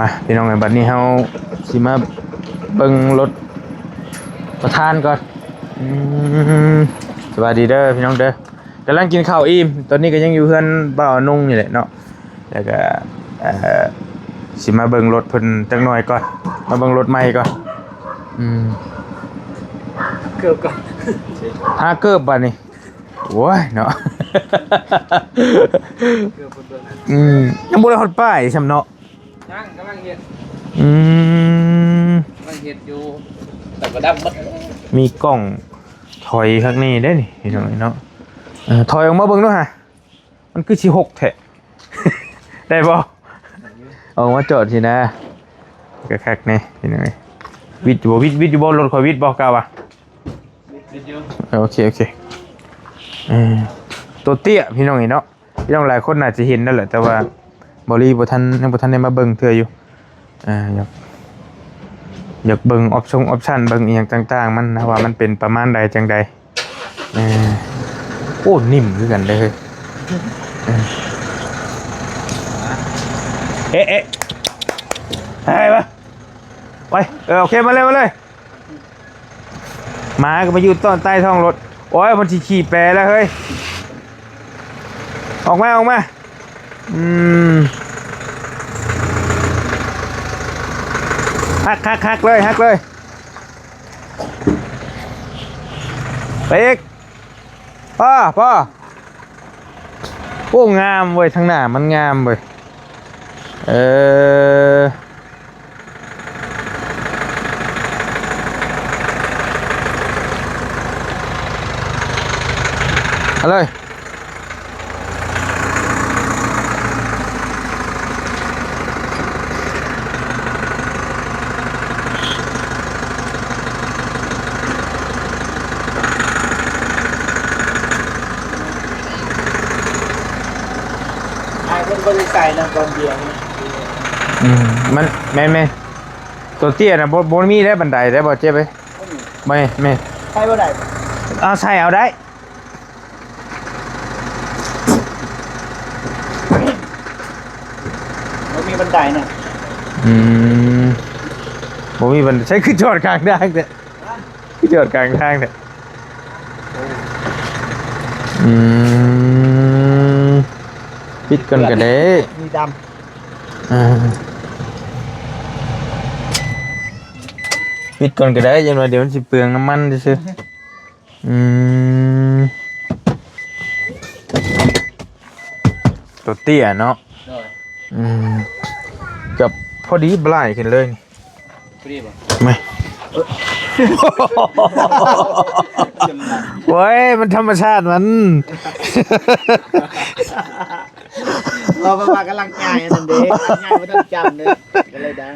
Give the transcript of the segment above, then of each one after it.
มาพี่น้องไอ้บัดนี้เฮาสิมาเบิ่งรถประธานก่อนสวัสดีเด้อพี่น้องเด้อกำลังกินข้าวอิ่มตอนนี้ก็ยังอยู่เพื่อนบ่าวนุ่งนี่แหละเนาะแล้วก็สิมาเบิ่งรถเพิ่นจักหน่อยก่อนมาเบิ่งรถใหม่ก่อนเกือบก่อนหาเกิบบัดนี้โว้ยเนาะเกือบคนตัวนั้นยังบ่ได้ฮอดป้ายซำเนาะยังกำลังเฮ็ดกำลังเฮ็ดอยู่แต่ก็ดับหมดมีกล้องถอยข้างนี้ได้นี่พี่น้องเนาะถอยออกมาเบิ่งดูฮะมันคือสิหกแท้ ได้บ่ออกมาจอดสินะก็คักแน่พี่น้องวิทย์อยู่บ่รถข่อยวิทย์บ่กล้าว่ะโอเคตัวเตี้ยพี่น้องเนาะพี่น้องหลายคนน่าจะเห็นนั่นแหละแต่ว่าบ่รีบ่ทันได้มาเบิ่งเทื่ออยู่อยากเบิ่งออปชั่นเบิ่งอีหยังต่างๆมันนะว่ามันเป็นประมาณใดจังใดโอ้นิ่มคือกันเด้อเอ๊ะให้ปะไปโอเคมาเลยมาก็มาอยู่ต้นใต้ท้องรถโอ้ยมันขี่แปรแล้วเฮ้ยออกมาฮักเลยไปอีกพ่อโอ้งามเว้ยทางหน้ามันงามเว้ยเอาเลยคนใส่น้ำตอนเดียวมันแม่ตัวเตี้ยนะบนมีได้บันไดได้บ่เจ๊ไปไม่ใช่บ่ได้เอาใส่เอาได้มันมีบันไดน่ะบ่มีบันไดใช้คือจอดกลางทางเนี่ยคือจอดกลางทางเนี่ยปิดก่อนก็ได้มีดำปิดก่อนก็ได้ยังไงเดี๋ยวมันสิเปลืองน้ำมันซื่อตัวเตี้ยเนาะกับพอดีบลายขึ้นเลยพอดีป่ะไม่โว้ยมันธรรมชาติมันเราประมาณกำลังง่ายนั่นเด็กง่ายไม่ต้องจำเลยก็เลยดัง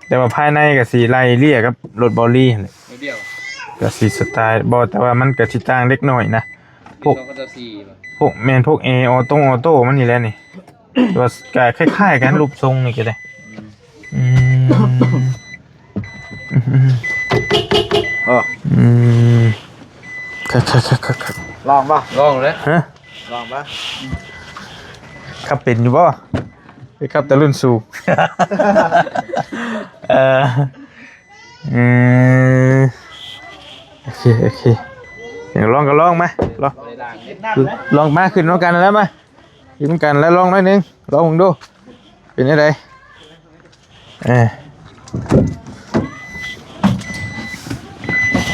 แต่ว่าภายในกับสีไล่เรียกับรถบอลลี่เลยกับสีสไตล์บอแต่ว่ามันกับสีต่างเล็กน้อยนะพวกแมนพวกออโต้มันนี่แหละนี่แต่ว่าคล้ายๆกันรูปทรงนี่ก็ได้ครับลองป่ะลองเลยฮะลองป่ะขับเป็นอยู่ป่ะไปขับแต่รุ่นสูงโอเคอย่างลองก็ลองมาลองมาขึ้นน้องกันแล้วมาขึ้นน้องกันแล้วลองหน่อยนึงลองดูเป็นยังไง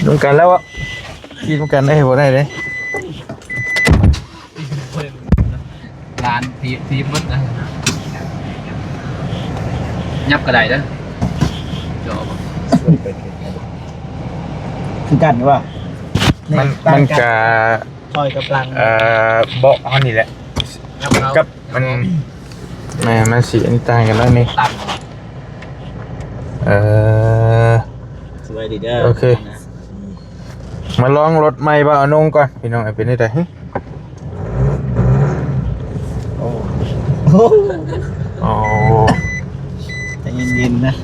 น้องกันแล้วอ่ะกินน้องกันได้บ่ได้เลยร้านทีมมันนะยับกระไดนะจบคือกันว่ามันกะคอยกับลังเบาะอันนี้แหละกับมันสีอันต่างกันแล้วนี่สวยดีเด้อโอเคมาลองรถใหม่บ่าวนงก่อนพี่น้องเป็นได้ไงโอ้ใจเย็นๆนะ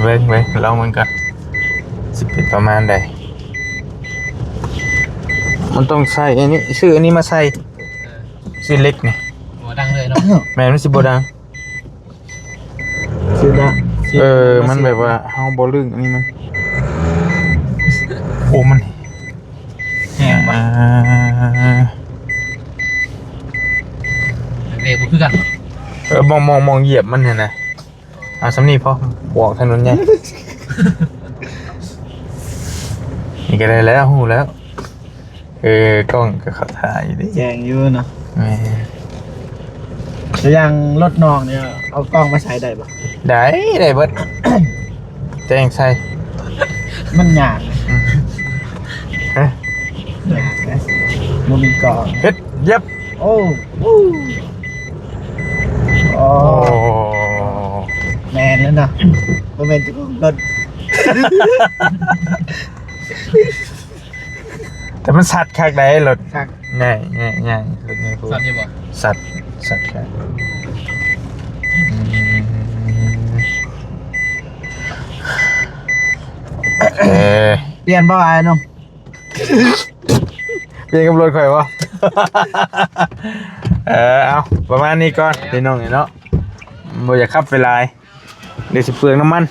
เว้ยลองมันก่อนสิเป็นประมาณใด มันต้องใส่อันนี้ชื่ออันนี้มาใส่ชื่อเล็กนี่ หัวดังเลยเนาะ แม่นมันสิบ่ดัง ชื่อนะ มันแบบว่าเฮาบ่ลึงอันนี้มันโอ้มัน แห้งว่ะเวบุคือกัน มองเหยียบมันเนี่ยนะสำนีพอบอกถนนใหญ่ นี่ก็ได้แล้วหูแล้วกล้องก็เขาถ่ายดิ แจงอยู่เนาะ แหม่ แต่ยังรถน้องเนี่ยเอากล้องมาใช้ได้ปะ ได้เบิด แจ้งใส่ มันหยาด ฮะ หยาดนะมันมีกล้อง เฮ็ดเย็บ โอ้วู้โอ้ โอ้ แมนแล้วนะมันเป็นจุดรถ แต่มันสัตว์คักได้รถ คัก ง่ายรถง่ายพูด สัตว์นี่บ่ สัตว์คักเปลี่ยนบ่ไอ้น้อง เปลี่ยนกับรถข่อยวะ เอาประมาณนี้ก่อนพี่น้องเนาะบ่อยากขับไปหลายเดี๋ยวสิเปลืองน้ำมัน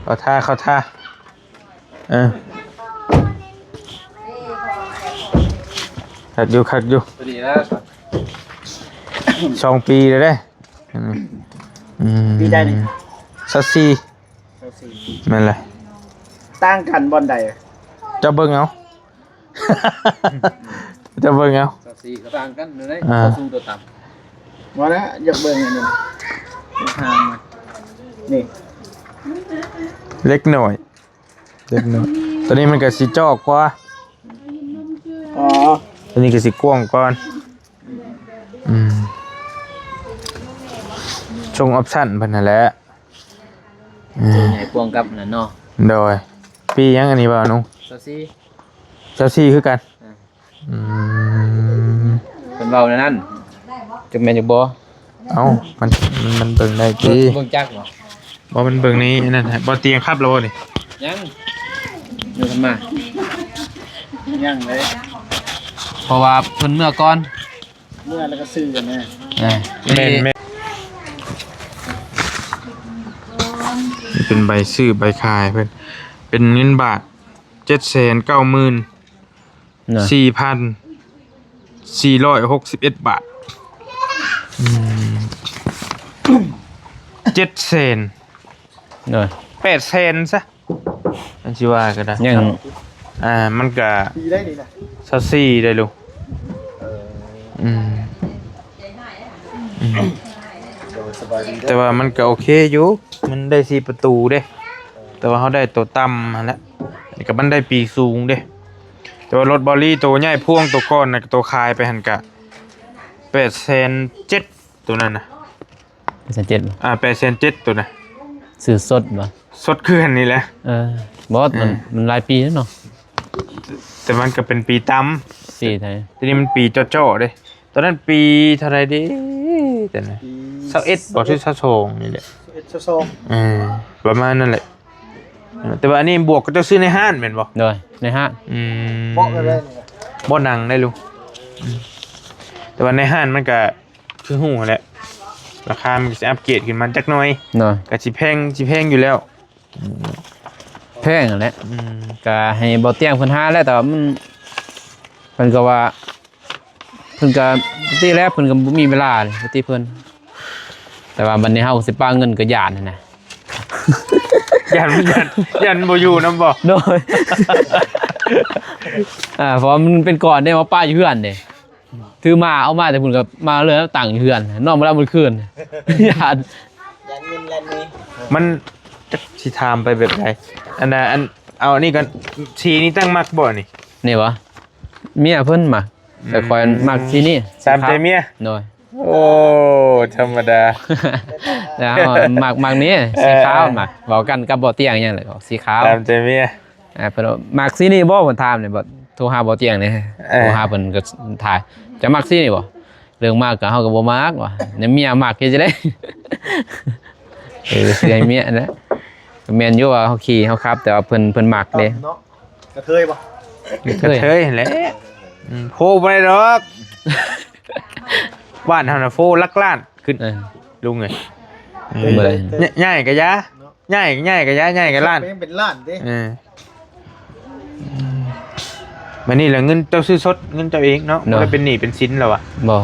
เข้าท่าขัดอยู่ พอดีแล้ว 2 ปีเลยได้ปีใดนี่ สักซีแม่นเลย ตั้งกันบอลใด จะเบิ่งเอา จะเบิ่งเอา สัตว์สีก็ต่างกันเลย อ่า ตัวสูงตัวต่ มาแล้วอยากเบิ่งอันนี้ทางมานี่ เล็กหน่อยตัวนี้มันก็สิจอกกว่า อ๋อ ตัวนี้ก็สิกว้างก่อนชงออปชั่นเพิ่นนั่นแหละ ำใหญ่พวงกับนั่นเนาะ โดยปียังอันนี้บ่าวนุ สัตว์สี เจ้าซี่คือกันเป็นเบาในนั้นจุกแมนจุกบ่ เอ้ามันเบิ่งได้ติ เบิ่งจักบ่ บ่มันเบิ่งนี้นั่นฮะบ่เตียงครับแล้วบ่นี่ ยังเดี๋ยวทำมา ยังเลย เพราะว่าเพิ่นเมื่อก่อน เมื่อแล้วก็ซื้อกันนะ แม่นนี่เป็นใบซื้อใบขายเพิ่นเป็นเงินบาท 790,461 บาท7เซน เนาะ 8เซนซะอันสิว่าก็ได้ ยัง มันก็ ปีได้ดีนะ 24ได้ลูกสบายดี แต่ว่ามันก็โอเคอยู่มันได้4ประตูเด้แต่ว่าเขาได้ตัวต่ำหั่นแหละนี่ก็มันได้ปีกสูงเด้แต่ว่ารถบอลลี่ตัวใหญ่พ่วงตัวก้อนนะตัวคายไปหันกะ8,700,000ตัวนั้นนะ สังเกต 8,700,000ตัวนะ สื่อสดบ่ สดขึ้นนี่แหละ บอสมันหลายปีแล้วเนาะ แต่มันก็เป็นปีต่ ปีไทย ำทีนี้มันปีจ่อๆเด้ตอนนั้นปีเท่าไรดิแต่นะ21บ่ที่22นี่แหละ เอ็ดโซง ประมาณนั่นแหละแต่ว่าอันนี้บวกก็จะซื้อในห้างแม่นบ่ โดยในห้าง บอกกันเลยนี่ บ่หนังได้ลุงแต่ว่าในห้างมันก็คือหูแหละราคามันก็สิอัปเกรดขึ้นมาจักหน่อย เนาะ ก็สิแพงอยู่แล้ว แพงนั่นแหละก็ให้บ่เตียงเพิ่นหาแล้วแต่ว่ามันเพิ่นก็ว่าเพิ่นก็ปกติแล้วเพิ่นก็บ่มีเวลาเลยปกติเพิ่นแต่ว่าบัดนี้เฮาสิป้าเงินก็ย่านนั่นน่ะ ยันบ่อยู่นำบ่ โดย เพราะมันเป็นก่อนได้มาป้าอยู่เฮือนเด้ถือมาเอามาแต่เพิ่นก็มาเลยแล้วตั้งอยู่เฮือนนอนบ่หลับมื้อคืน ย่าน ยันเงินแลนนี้ มันจักสิถามไปแบบใดอันน่ะเอาอันนี้ก่อนสีนี้ตั้งมักบ่นี่ นี่วะเมียเพิ่นมาแต่คอยมักที่นี่ ตามใจเมีย โดย โอ้ธรรมดา แล้วมักนี้สีขาวมักเว้ากันกับบ่เตียงหยังเลยก็สีขาว ตามใจเมีย เพิ่นว่ามักสีนี่บ่เพิ่นถามนี่บ่โทรหาบ่เตียงนี่โทรหาเพิ่นก็ถ่ายจะมักสีนี่บ่เรื่องมากก็เฮาก็บ่มักว่ะเนี่ยเมียมักเฮ็ดจังได๋เสื้อให้เมียนะ ก็แม่นอยู่ว่าเฮาขี่เฮาขับ แต่ว่าเพิ่นมักเด้ เนาะกระเทยบ่ กระเทยแหละโฟบ่ได้ดอกบ้านเฮาน่ะโฟลักล้านขึ้น ลุงเอ้ย บ่ได้ ง่ายกะยะง่ายกะยะง่ายกะล้าน เป็นล้านเด้ มันนี่แหละเงินเจ้าซื้อสดเงินเจ้าเองเนาะบ่ได้เป็นหนี้เป็นสินแล้วอ่ะ บ่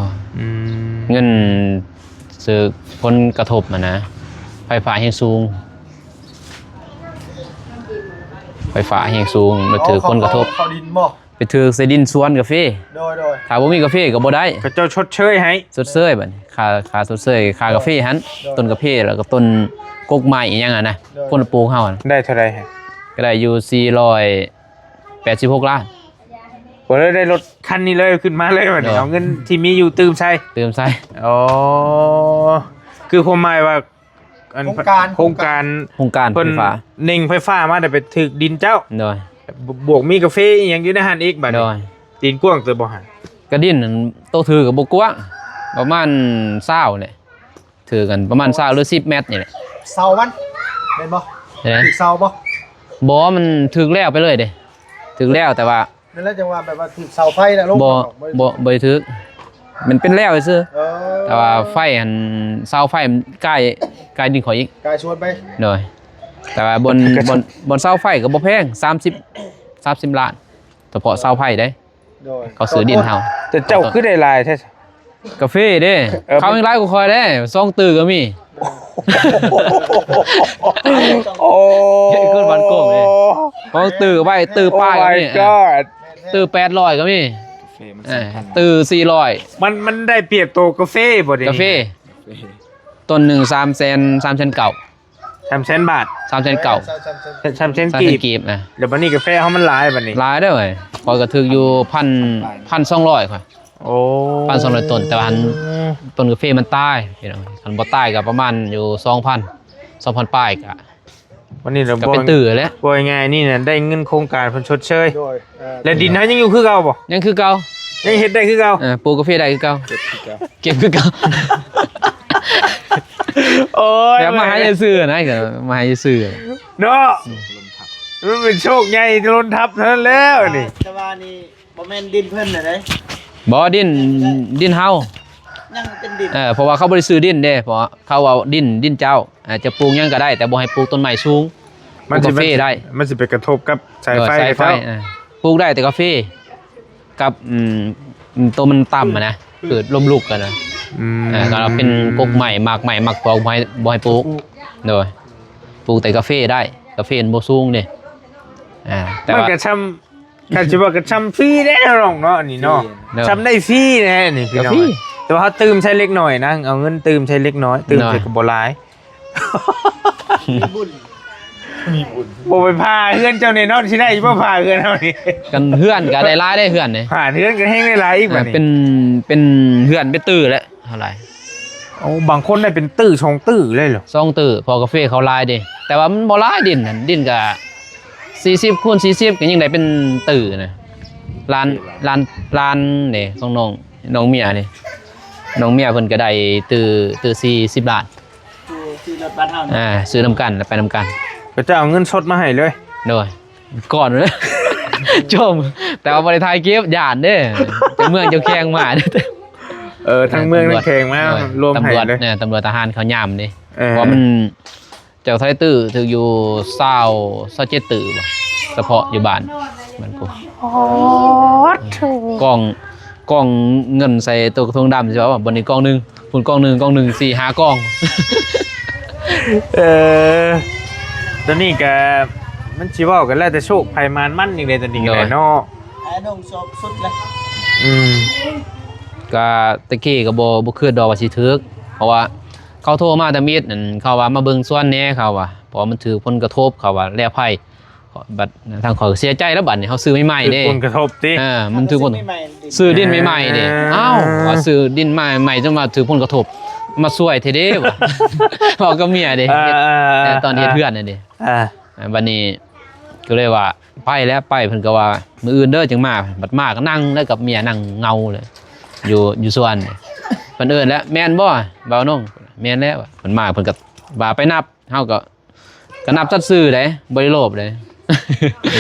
เงินซื้อผลกระทบนะไฟฟ้าแรงสูงไฟฟ้าแรงสูงแล้วถือผลกระทบ เขาดินบ่ ไปถือใส่ดินสวนกาแฟ โดย ถ้าบ่มีกาแฟก็บ่ได้ เขาเจ้าชดเชยให้ สดเซยบัดนี้ค่าสดเซยค่ากาแฟหันต้นกาแฟแล้วก็ต้นกกไม้อีหยังอ่ะนะคนปลูกเฮาอะ ได้เท่าไหร่ฮะ ก็ได้อยู่486ล้าน บ่ได้รถคันนี้เลยขึ้นมาเลยบัดนี้เอาเงินที่มีอยู่ตื่มใส่ เติมใส่ อ๋อคือความหมายว่าอันโครงการ โครงการไฟ เพิ่น ฟ้า เน่งไฟฟ้ามาแต่ไปถึกดินเจ้า โดย บวกมีกาแฟอีหยังอยู่ในหันอีกบัด โด นี้ ย ดินกว้างตัวบ่หัน กระดินนั่นโตถือก็บ่กว้างประมาณ20เนี่ยถือกันประมาณ20หรือ10เมตรนี่แหละ เสามันเป็นบ่ เห็นไหม ถึกเสาบ่ บ่มันถึกแล้วไปเลยเด้ถึกแล้วแต่ว่า นั่นแหละจังว่าแบบว่าถึกเสาไฟแล้วลง บ่ได้ถึกมันเป็นแล้วซื่อ เออ แต่ว่าไฟอันเสาไฟมันใกล้ดินข่อยอีก กายชวนไป โดยแต่ว่าบนเสาไฟก็บ่แพง30ล้านเฉพาะเสาไฟได้ โดย เขาซื้อดินเฮา แต่เจ้าคือได้หลายแท้ กาแฟเด้เขายังหลายกว่าคอยเด้2ตื้อก็มี โอ้ เฮ็ดขึ้นบ้านโก้งเลย ของตื้อไว้ตื้อป้ายก็มี ก็ ตื้อ800ก็มีตื้อ400 มันได้เปรียบโตกาแฟบ่ดิ กาแฟต้นหนึ่ง300,000 เก่า 300,000 บาท 300,000 เก่า 300,000 กีบ กีบนะ เดี๋ยวบัดนี้กาแฟเฮามันหลายบัดนี้ หลายเด้อเว้ยพอยก็ถึกอยู่1,200ค่อย โอ้ 1,200 ต้นแต่ว่าต้นกาแฟมันตายพี่น้องคันบ่ตายก็ประมาณอยู่ 2,000 ป้ายก็ วันนี้เรา ก็เป็นตื้อแล้ว บ่ง่ายๆนี่น่ะได้เงินโครงการเพิ่นชดเชย โดย และดินเฮายังอยู่คือเก่าบ่ ยังคือเก่า ยังเฮ็ดได้คือเก่า ปลูกกาแฟได้คือเก่าเก็บคือเก่า โอ้ย แล้วมาให้ซื้อนะก็มาให้ซื้อ เนาะมันเป็นโชคใหญ่ที่ล้นทับเท่านั้นแล้วนี่ แต่ว่านี่บ่แม่นดินเพิ่นน่ะเด้ บ่ดินเฮา ยังเป็นดิน เพราะว่าเขาบ่ได้ซื้อดินเด้เพราะว่าเขาว่าดินเจ้าจะปลูกหยังก็ได้ แต่บ่ให้ปลูกต้นไม้สูงปลูกกาแฟได้ มันสิไปกระทบกับสายไฟ สายไฟ เขา ปลูกได้แต่กาแฟกับตัวมันต่ำอะนะเกิดลมลุกกันนะก็เราเป็นกกใหม่หมากใหม่หมากปอกบ่ให้ปลูกโดยปลูกแต่กาแฟได้กาแฟมันบ่สูงเด้แต่ มัน ว่า กระชำคันสิว่ากระชำฟรีได้เนาะน้องเนาะนี่เนาะ เนาะ ชำได้ฟรีแน่นี่พี่น้อง กาแฟ แต่ว่าเขาตื่มใช้เล็กหน่อยนะเอาเงินตื่มใช้เล็กน้อยตื่ม น้อย ใช้กับบ่หลาย บุญ บ่ไปพาเฮือนเจ้านี่เนาะสิได้บ่พาเฮือนเฮานี่ กันเฮือนก็ได้รายได้เฮือนนี่ พาเฮือนก็แฮงได้หลายอีกบัดนี้ เป็นเฮือนเป็นตื้อแล้วเท่าไหร่ โอ้บางคนได้เป็นตื้อชงตื้อเลยเหรอ 2ตื้อพอกาแฟเขาลายเด้แต่ว่ามันบ่หลายดินนั่นดินก็40คูณ40ก็ยังได้เป็นตื้อนะล้านนี่ของน้องเมียนี่น้องเมียเพิ่นก็ได้ตื้อ40ล้าน ที่รถบ้านเฮานี่ ซื้อนํกันแล้วไปนํกัน ก็จะเอาเงินสดมาให้เลย โดยก่อนเลย ชมแต่ว่าบ่ได้ถ่ายคลิปย่านเด้เจ้าเมืองเจ้าแข้งมาเด้อ ทั้งเมืองทั้งแข่งมารวมให้ ตำรวจ เลย เนี่ยตำรวจทหารเขาย่ำดิ เออ เพราะมันเจ้าไทยตื้อถืออยู่27ตื้อบ่เฉพาะอยู่บ้านมันกูกล้องเงินใส่ตัวกระทงดำใช่ป่ะบนนี้กล้องหนึงฝุ่นกล้องหนึง4 5กล้อง ตอนนี้ก็มันสิเว้ากันแล้วแต่โชคภัยมานมั่นอีกเลยตอนนี้ก็ได้เนาะ ไอ้ดงศพสุดเลย อืม ก็ตะกี้ก็บ่คือดอกว่าสิถึกเพราะว่าเขาโทรมาแต่มิดนั่นเขาว่ามาเบิ่งส่วนแหน่เขาว่าเพราะว่ามันถือผลกระทบเขาว่าแล้วไผบัดทางขอยก็เสียใจแล้วบัดนี้เขาซื้อใหม่ๆเด้ ผลกระทบติ มันถือผล ใหม่ๆดิน ซื้อดินใหม่ๆเด้อ้าวว่าซื้อดินใหม่ๆจนมาถือผลกระทบมาช่วยเทเด้ว่ะ บอกกับเมียเด้ตอนเฮ็ดเพื่อนน่ะเด้ บัดนี้ก็เลยว่าไปแล้วไปเพิ่นก็ว่ามื้ออื่นเด้อจังมาบัดมาก็นั่งแล้วกับเมียนั่งเงาเลย อยู่สวนเพิ่นเอิ้นแล้วแม่นบ่บ่าวน้องแม่นแล้วเพิ่นมาเพิ่นก็ว่าไปนับเฮาก็ ก็นับสัดซื้อได้บ่ได้โลภเลย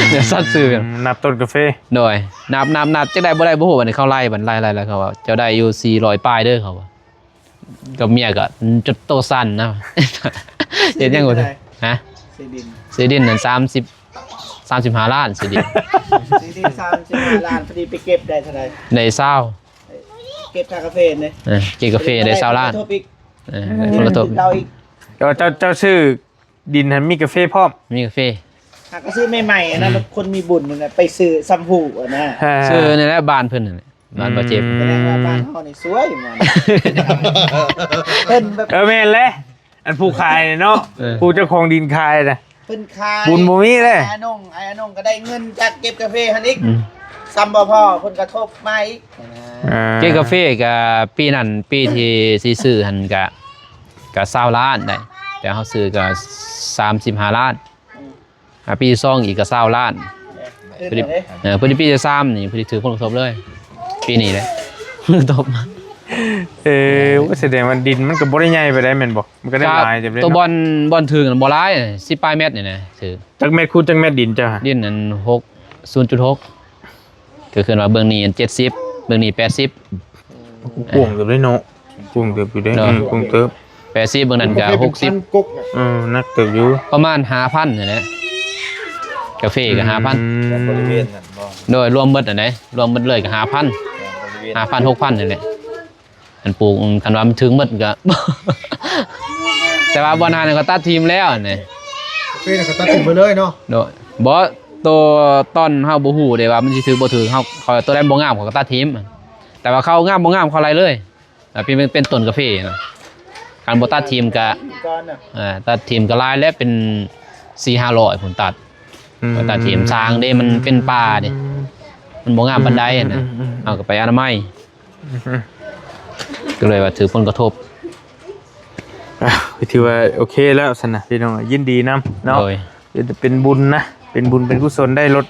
เดี๋ยวสัดซื้อกัน นับต้นกาแฟ โดยนับจักได้บ่ได้บ่ฮู้บัดนี้เขาไล่บัดไล่แล้วเขาว่าเจ้าได้อยู่400ปลายเด้อเขาว่ากับเมียก็จดโตสั้นนะเฮ็ดหยังบ่ฮะ ซีดิน ซีดินนั่น35ล้านซีดิน ซีดิน35 ล้านพอดีไปเก็บได้เท่าไหร่ ในเศร้า เก็บค่ากาแฟเนี่ย กินกาแฟได้20ล้าน ทบอีก คนละตบ เราอีก เจ้าชื่อดินหันมีกาแฟพร้อม มีกาแฟ หากก็ซื้อใหม่ๆนะมันคนมีบุญนั่นน่ะไปซื้อซัมพูอ่ะนะ ชื่อนี่แหละบ้านเพิ่นนั่นแหละบ้านบ่เจ็บ แสดงว่าบ้านเฮานี่สวยมันเพิ่นแบบ แม่นเลยอันผู้ขายเนาะผู้เจ้าของดินขายนะ เพิ่นขาย บุญบ่มีเลย ไอ้อนงก็ได้เงินจากเก็บกาแฟหั่นอีกซ้ำบ่พอเพิ่นกระทบมาอีก กินกาแฟก็ปีนั้นปีที่สิซื้อหั่นก็20ล้านได้แต่เฮาซื้อก็35ล้านปีที่2อีกก็20ล้าน เพิ่นเด้ พอดีปีที่3นี่พอดีถือผลกระทบเลยปีนี้แหละตบมา ว่าแสดงว่าดินมันก็บ่ได้ใหญ่ไปได้แม่นบ่มันก็ได้หลายจังได๋ ตัวบอลถือกันบ่หลาย10ปลายเมตรนี่นะถือ จักเม็ดคูณจักเม็ดดินจ้ะ ดินนั้น0.6ก็คือว่าเบื้องนี้70เบื้องนี้80 กวงเติบได้เนาะกวงเติบอยู่ได้กวงเติบ 80เบื้องนั้นก็60 กุ๊กน่ะ นักเติบอยู่ ประมาณ 5,000นี่แหละกาแฟก็ 5,000 บริเวณนั้นบ่ โดยรวมหมดอันไหนรวมหมดเลยก็ 5,000 บริเวณ 5,000 6,000นี่แหละอันปลูกคันว่ามันถึงหมดก็ แต่ว่าบ่นานก็ตัดทีมแล้วนี่ กาแฟน่ะก็ตัดสินไปเลยเนาะ โดยบ่ตัวต้นเฮาบ่ฮู้เด้ว่ามันสิถือบ่ถือเฮาเขาตัวใดบ่งามเขาก็ตัดทีมแต่ว่าเขางามบ่งามเขาไล่เลยเป็นต้นกาแฟนะคันบ่ตัดทีมก็ ก่อนน่ะ ตัดทีมก็ลายแล้วเป็น 4-500ผลตัดตัดทีมสร้างเด้มันเป็นป่าเด้มันบ่งามปานใดนะเอาก็ไปอนามัยก็เลยว่าถือผลกระทบ ถือว่าโอเคแล้วสนะพี่น้องยินดีนํเนาะ โดย เป็นบุญนะเป็นบุญเป็นกุศลได้รถ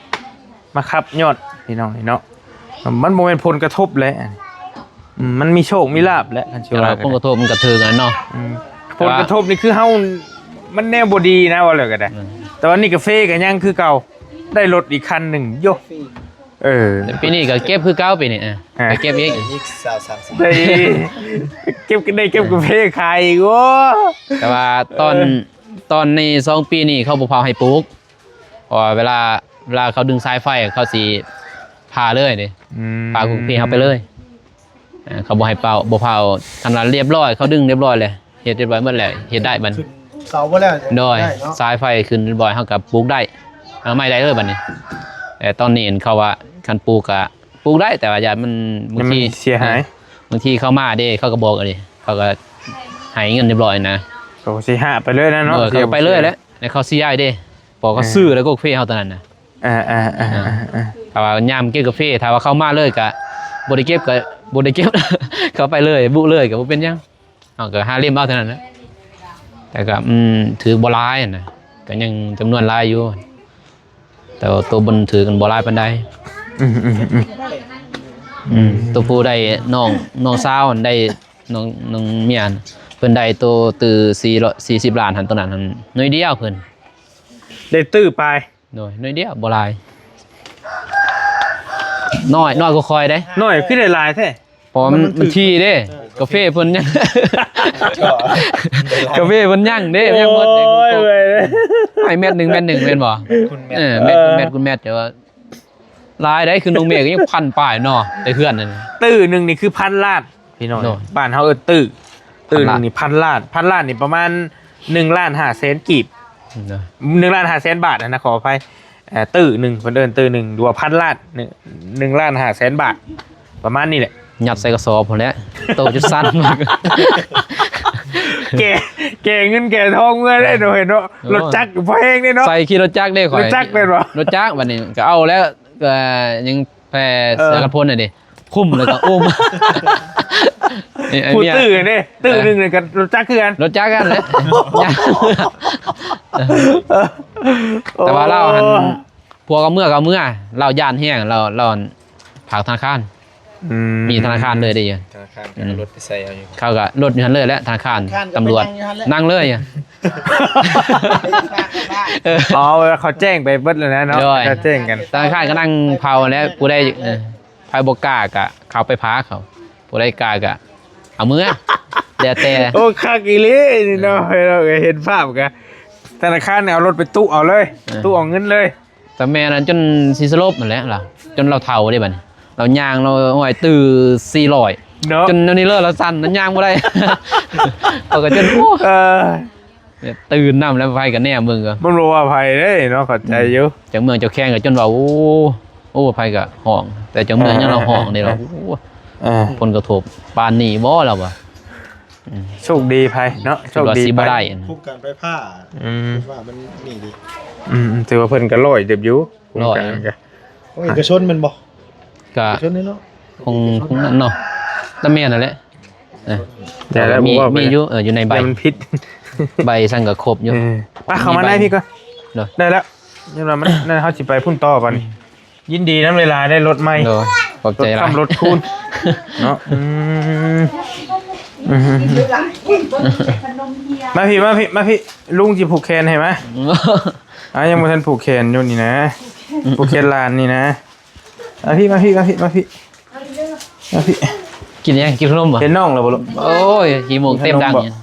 มาขับยอดพี่น้องเนาะมันบ่แม่นผลกระทบแหละมันมีโชคมีลาภแหละคันสิ แต่ ว่า ว่าผลกระทบมันก็ถือกันเนาะ ผลกระทบนี่คือเฮามันแนวบ่ดีนะว่าเลยก็ได้ แต่ว่านี่กาแฟก็ยังคือเก่าได้รถอีกคันหนึ่งโย ฟรี แต่ปีนี้ก็เก็บคือเก่าปีนี้ก็เก็บอีก อีก20-30 ได้เก็บกาแฟขายอีกโอ้ แต่ว่าตอนใน2ปีนี้เขาบ่พาให้ปลูกเพราะว่าเวลาเขาดึงสายไฟเขาสิพาเลยเด้พาคุกพี่เขาไปเลยเขาบ่ให้เป่าบ่พาคันว่าเรียบร้อยเขาดึงเรียบร้อยเลยเฮ็ดเรียบร้อยหมดแล้วเฮ็ดได้บัดนี้ เสาบ่แล้ว โดย ได้เนาะ สายไฟขึ้นเรียบร้อยเฮาก็ปลูกได้ไม่ได้เลยบัดนี้แต่ตอนนี้เห็นเขาว่าคันปลูกก็ปลูกได้แต่ว่าอย่ามันบางที เสียหาย บางทีเข้ามาเด้เขาก็บอกอะดิเขาก็ให้เงินเรียบร้อยนะ ก็สิหาไปเลยนะเนาะ เขาก็ไปเลยแหล้วในเขาซีไอเด้บอกเขาซื้อแล้วก็กาแฟเฮาตอนนั้นนะ ถ้าว่ายามเก็บกาแฟถ้าว่าเข้ามาเลยก็บ่ได้เก็บก็บ่ได้เก็บ เขาไปเลยบุเลยก็บ่เป็นหยังเอาก็หาเล่มเอาเท่านั้นนะแต่ก็ถือบ่หลายนะก็ยังจำนวนหลายอยู่แต่ว่าตัวบนถือกันบ่หลายปานใดตัวผู้ได้น้องสาวได้น้องเมียนเพิ่นได้ตัวตือ40ล้านหันตัวนั้นหันน้อยเดียวเพิ่น ได้ตื้อไป น้อยเดียวบ่หลายน้อยก็คอยได้ น้อยคือได้หลายแท้ เพราะมันทีเด้กาแฟเพิ่นยังกาแฟเพิ่นยังเด้ยังหมดเด้ไอ้เม็ด1แม่นบ่ คุณแม่ เม็ดคุณแม่แต่ว่าหลายได้คือน้องเมฆก็ยังพันป้ายเนาะแต่เพื่อนนั่น ตื้อหนึงนี่คือพันล้านพี่น้อง โน่ บ้านเฮาตื้อหนึงนี่พันล้านนี่ประมาณ1.5 ล้านกีบ เนาะ 1.5 ล้านบาทนะขออภัยตื้อหนึงเพิ่นเอิ้นตื้อหนึงดูว่าพันล้าน1.5 ล้านบาทประมาณนี้แหละ ยัดใส่กระสอบพุ่นแหละโตจุดสั้นมาก แกเงินแกทองเมื่อได้เนาะเห็นเนาะรถจักรพอเองนี่เนาะ ใส่ขี่รถจักรได้ข่อย รถจักรเป็นบ่ รถจักรบัดนี้ก็เอาแล้วก็ยังแพ้เสือกันพ่นน่ะดิคุ้มแล้วก็อุ้มไอ้ พูด เมีย ตื้อนี่ตื้อหนึงนี่กันรถจักรคือกัน รถจักรกันเลยแต่ว่าเราหันพวกก็เมื่อเราย่านแห้งเราผากธนาคาร มีธนาคารเลยได้ยัง ธนาคารเอารถไปใส่เอาอยู่ เขาก็รถอยู่หันเลยแล้วธนาคารตำรวจนั่งเลยอ่ะ อ๋อเขาแจ้งไปเบิดแล้วนะเนาะ ด้วย จะแจ้งกัน ธนาคารก็นั่งเผาแล้วผู้ได้ไผบกล้ากะเขาไปพาเขาผู้ได้กล้ากะเอามือแต่ โอ้คักอีหลีนี่เนาะให้เราเห็นภาพกันธนาคารเนี่ยเอารถไปตู้เอาเลยตู้เอาเงินเลย แต่แม่นั้นจนซีสโลปหมดแล้วเราจนเราเฒ่าได้บัดนี้เราย่างเราหอยตื่น400 เนาะ จนนี่เลิกเราสั่นนั้นย่างบ่ได้ เอาก็จนโอ้ เนี่ยตื่นน้ำแล้วไปกันแน่เมืองก็ มันรู้ว่าภัยเด้เนาะเข้าใจอยู่ จากเมืองเจ้าแข้งก็จนว่าโอ้ไปก็ห้อง แต่จากเมืองยังเราห้องนี่เราผลกระทบปานนี้บ่เราบ่ โชคดีภัยเนาะโชคดี สิ ไป บ่ได้ คุกกันไปผ้าว่ามันนี่ดี ถือว่าเพิ่นก็ร้อยเดือบอยู่ ร้อย โอ้ยเอกชนมันบ่ ก็ เอกชนนี่เนาะ คงนั่นเนาะตะแม่นั่นแหละแต่ แล้ว มี ว่า มีอยู่อยู่ในใบ แต่มันพิษ ใบสั่งก็ครบอยู่ ป้าเข้ามาได้พี่ก็ เนอะ ได้แล้วนี่เรามันนั่นเขาสิไปพุ่นต่อกันยินดีน้ำเวลาได้รถใหม่ โดยขอบ ร ใจ ถ หลาย ทำรถคูณเนาะมาพี่ลุงจิผูกแขนให้ไหมยังไม่ทันผูกแขนอยู่นี่นะผูกแขนลานนี่นะมาพี่ กินยังกินขนมบ่ เห็นน้องแล้วบ่ลูก โอ้ยกี่โมงเต็มดังเนี่ย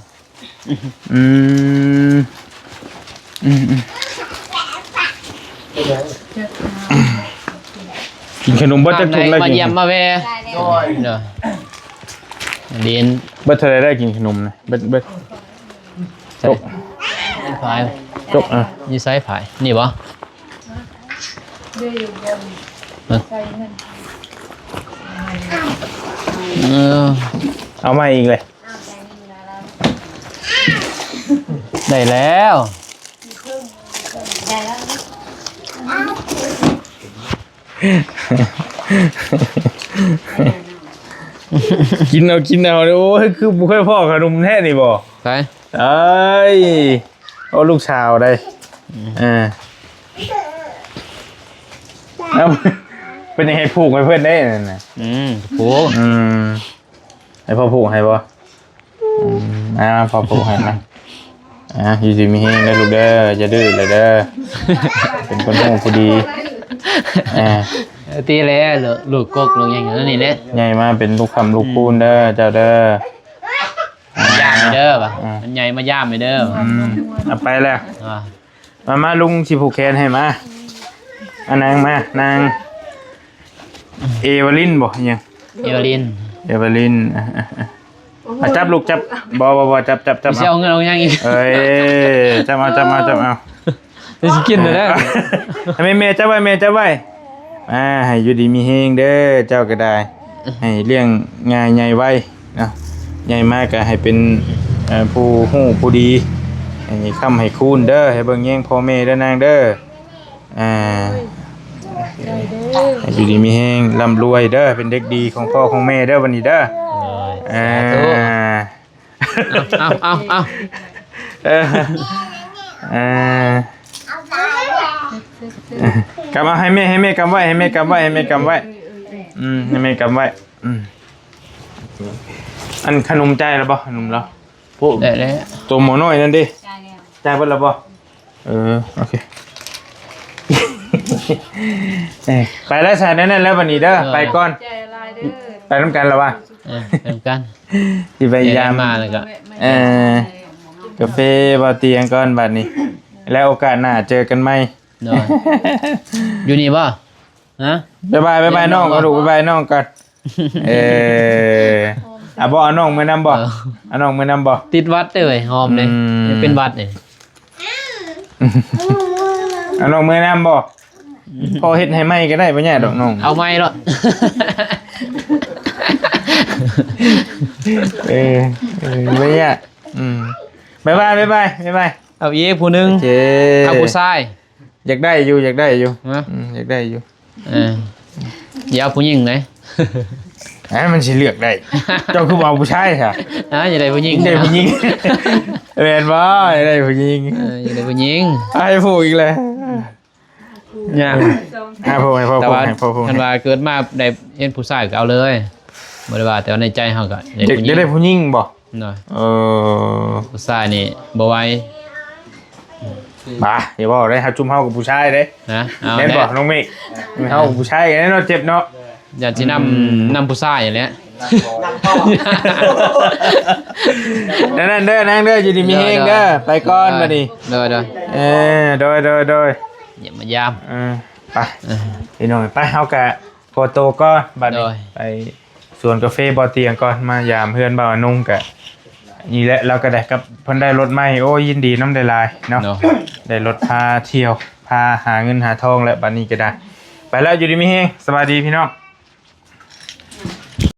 กินขนมเบิดจะทุกอะไร มา กิน เยี่ยมมาแว่เด้อเรียน เบิดเท่าไรได้กินขนมนะเบิด ใส่ผาย จกอ่ะ นี่ใส่ผายนี่บ่เอามาอีกเลย ได้แล้ว กินเอาเลยโอ้ยคือบุคคลพ่อขนมแท้นี่บ่ ไป เอ้ยโอ้ลูกชาวได้แล้วเป็นยังไงผูกไว้เพื่อนได้นั่นน่ะ โอ้ ให้พ่อผูกให้บ่พ่อผูกให้นะอยู่ดีมีเฮงได้ลูกเด้ออย่าดื้อเลยเด้อเป็นคนโง่ผู้ดี ตีแล้วลูกกกลูกอย่างนั้นนี่แหละ ใหญ่มาเป็นลูกคำลูกปูนเด้อเจ้าเด้ย่ามไปเด้อป่ะมันใหญ่มาย่ามไปเด้อ เอาไปแล้วมาลุงสิผูกแขนให้มานางนางเอวลินบ่ยัง เอวลิน เอวลินจับลูกจับบ่จับ เสียเอาเงินเอาอย่างอีก เอ้ยจับเอา จะกินเลยนะ ให้แม่จับไว้ให้อยู่ดีมีเฮงเด้อเจ้าก็ได้ให้เลี้ยงง่ายใหญ่ไว้นะใหญ่มากก็ให้เป็นผู้ฮู้ผู้ดีให้ค้ำให้คูณเด้อให้เบิ่งแย่งพ่อแม่เด้อนางเด้อให้อยู่ดีมีเฮงร่ำรวยเด้อเป็นเด็กดีของพ่อของแม่เด้อวันนี้เด้อกำให้แม่กำไว้ให้แม่กำไว้ให้แม่กำไว้อันขนมใจแล้วบ่ขนมแล้วพวก ได้แล้ว ตัวหมอน้อยนั่นดิใจเบิดแล้วบ่โอเคไปแล้วสายนั่นแล้ววันนี้เด้อไปก่อนไปน้ำกันแล้ววะ เต็มกัน ที่พยายาม มาเลยก็ กาแฟบาเตียงก่อนบัดนี้แล้วโอกาสหน้าเจอกันไหม เนาะอยู่นี่ป่ะฮะ บ๊ายบายน้องก็ดูบ๊ายบายน้องก่อนบ่เอาน้องมือนำบ่เอาน้องมือนำบ่ ติดวัดเลยหอมเลยเป็นวัดเลย เอาน้องมือนำบ่พอเฮ็ดให้ไหมก็ได้บ่แย่ดอกน้อง เอาไม้หรอ ไม่แย่บ๊ายบายเอาอีกผู้นึงเอาผู้ชาย อยากได้อยู่อยากได้อยู่ อย่าเอาผู้หญิงเลย มันสิเลือกได้เจ้าคือเอาผู้ชายค่ะ อย่าได้ผู้หญิง ได้ผู้หญิงแม่นบ่ได้ผู้หญิง อย่าได้ผู้หญิง ให้ผู้อีกเลย เนี่ย ให้พ่อให้พ่อ แต่ พูด ว่า ให้พ่อพูด คันว่าเกิดมาได้เห็นผู้ชายก็เอาเลยบ่ได้ว่าแต่ว่าในใจเฮาก็ได้ เด็ก ผู้หญิง ได้ผู้หญิงบ่ เนาะ เออ ผู้ชายนี่บ่ไหว มาอย่าบอกได้ครับจุ่มเฮากับผู้ชายเด้ นะเอา แม่น แน่ บ่น้องเมฆเฮากับผู้ชายแน่เนาะเจ็บเนาะ อย่าสินำผู้ชายอย่างเนี้ย นั่นเด้อนางเด้ออยู่ดีมีเฮงเด้อไปก่อนบัดนี้ เด้อ โดยอย่ามายาม ไปพี่น้องไปเฮากะโคโตก่อนบัดนี้ โดย ไปสวนกาแฟบ่อเตียงก่อนมายามเพื่อนบ่าวนุ่งกะนี่แหละเราก็ได้กับเพิ่นได้รถใหม่โอ้ยินดีน้ำได้หลายเนาะ เนาะ ได้รถพาเที่ยวพาหาเงินหาทองและบัดนี้ก็ได้ไปแล้วอยู่ดีมีเฮงสวัสดีพี่น้อง